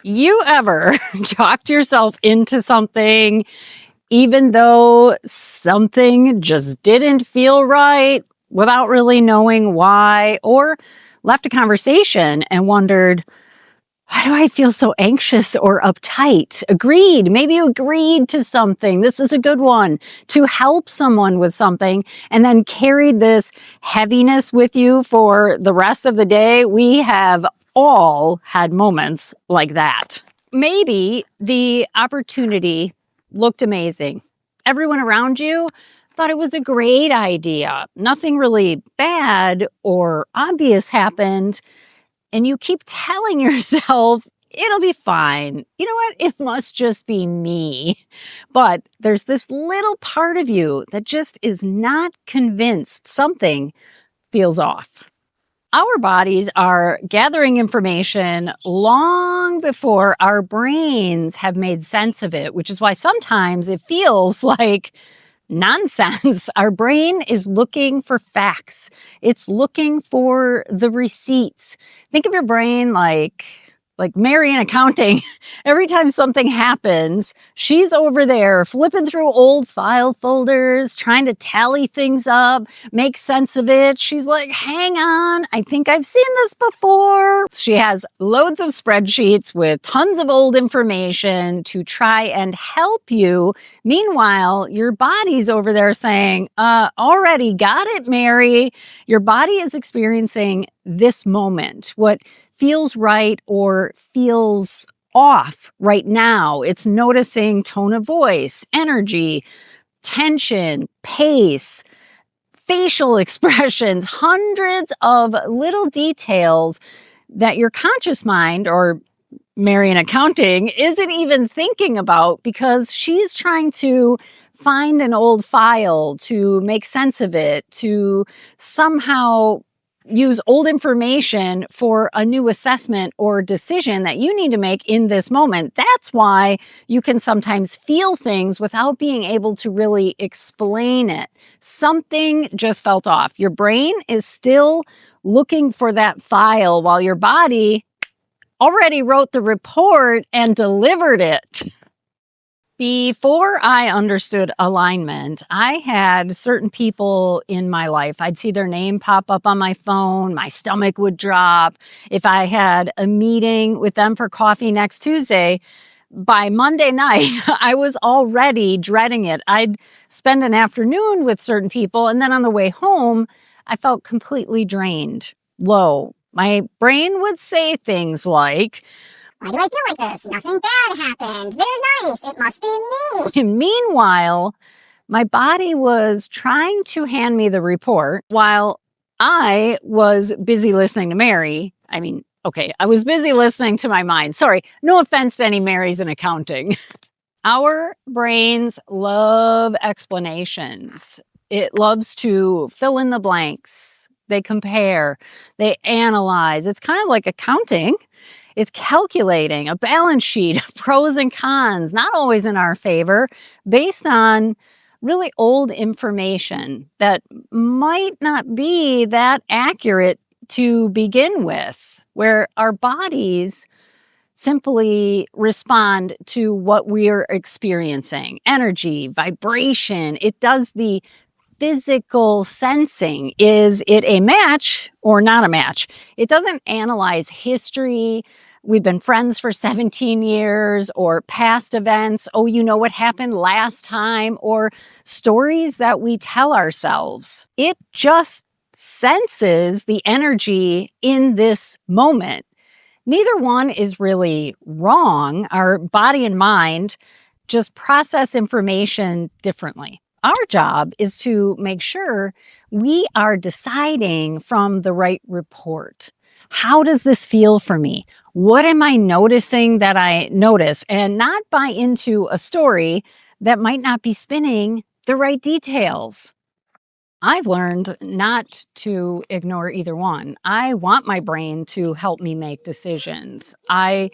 You ever talked yourself into something even though something just didn't feel right without really knowing why, or left a conversation and wondered, why do I feel so anxious or uptight? Agreed. Maybe you agreed to something. This is a good one to help someone with something and then carried this heaviness with you for the rest of the day. We have all had moments like that. Maybe the opportunity looked amazing. Everyone around you thought it was a great idea. Nothing really bad or obvious happened. And you keep telling yourself, it'll be fine. You know what? It must just be me. But there's this little part of you that just is not convinced something feels off. Our bodies are gathering information long before our brains have made sense of it, which is why sometimes it feels like nonsense. Our brain is looking for facts. It's looking for the receipts. Think of your brain like Mary in accounting. Every time something happens, she's over there flipping through old file folders, trying to tally things up, make sense of it. She's like, hang on, I think I've seen this before. She has loads of spreadsheets with tons of old information to try and help you. Meanwhile, your body's over there saying, already got it, Mary. Your body is experiencing this moment, what feels right or feels off right now. It's noticing tone of voice, energy, tension, pace, facial expressions, hundreds of little details that your conscious mind, or Mary in accounting, isn't even thinking about because she's trying to find an old file to make sense of it, to somehow use old information for a new assessment or decision that you need to make in this moment. That's why you can sometimes feel things without being able to really explain it. Something just felt off. Your brain is still looking for that file while your body already wrote the report and delivered it. Before I understood alignment, I had certain people in my life. I'd see their name pop up on my phone. My stomach would drop. If I had a meeting with them for coffee next Tuesday, by Monday night, I was already dreading it. I'd spend an afternoon with certain people, and then on the way home, I felt completely drained, low. My brain would say things like, why do I feel like this? Nothing bad happened. They're nice. It must be me. and meanwhile, my body was trying to hand me the report while I was busy listening to Mary. I was busy listening to my mind. Sorry, no offense to any Marys in accounting. Our brains love explanations. It loves to fill in the blanks. They compare, they analyze. It's kind of like accounting. It's calculating a balance sheet of pros and cons, not always in our favor, based on really old information that might not be that accurate to begin with, where our bodies simply respond to what we're experiencing. Energy, vibration, it does the physical sensing. Is it a match or not a match? It doesn't analyze history. We've been friends for 17 years, or past events. Oh, you know what happened last time, or stories that we tell ourselves. It just senses the energy in this moment. Neither one is really wrong. Our body and mind just process information differently. Our job is to make sure we are deciding from the right report. How does this feel for me? What am I noticing that I notice? And not buy into a story that might not be spinning the right details. I've learned not to ignore either one. I want my brain to help me make decisions. I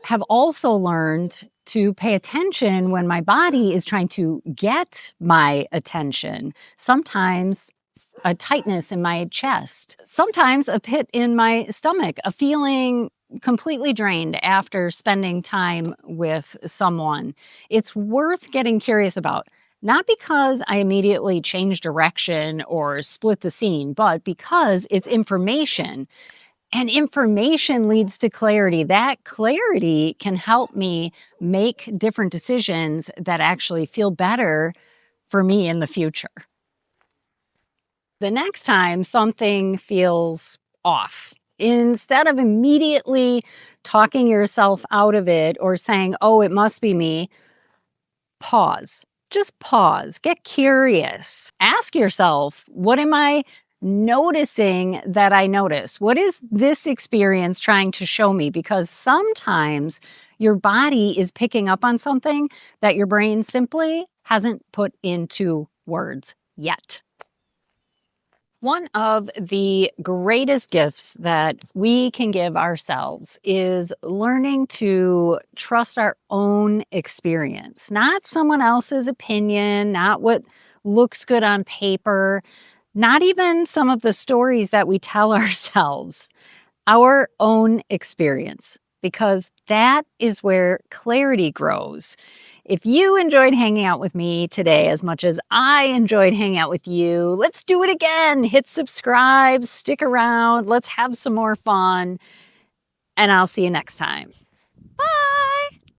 have also learned to pay attention when my body is trying to get my attention. Sometimes a tightness in my chest, sometimes a pit in my stomach, a feeling completely drained after spending time with someone, it's worth getting curious about. Not because I immediately change direction or split the scene, but because it's information. And information leads to clarity. That clarity can help me make different decisions that actually feel better for me in the future. The next time something feels off, instead of immediately talking yourself out of it or saying, oh, it must be me, pause. Just pause. Get curious. Ask yourself, what am I noticing that I notice? What is this experience trying to show me? Because sometimes your body is picking up on something that your brain simply hasn't put into words yet. One of the greatest gifts that we can give ourselves is learning to trust our own experience, not someone else's opinion, not what looks good on paper, not even some of the stories that we tell ourselves, our own experience, because that is where clarity grows. If you enjoyed hanging out with me today as much as I enjoyed hanging out with you, let's do it again. Hit subscribe, stick around, let's have some more fun, and I'll see you next time. Bye.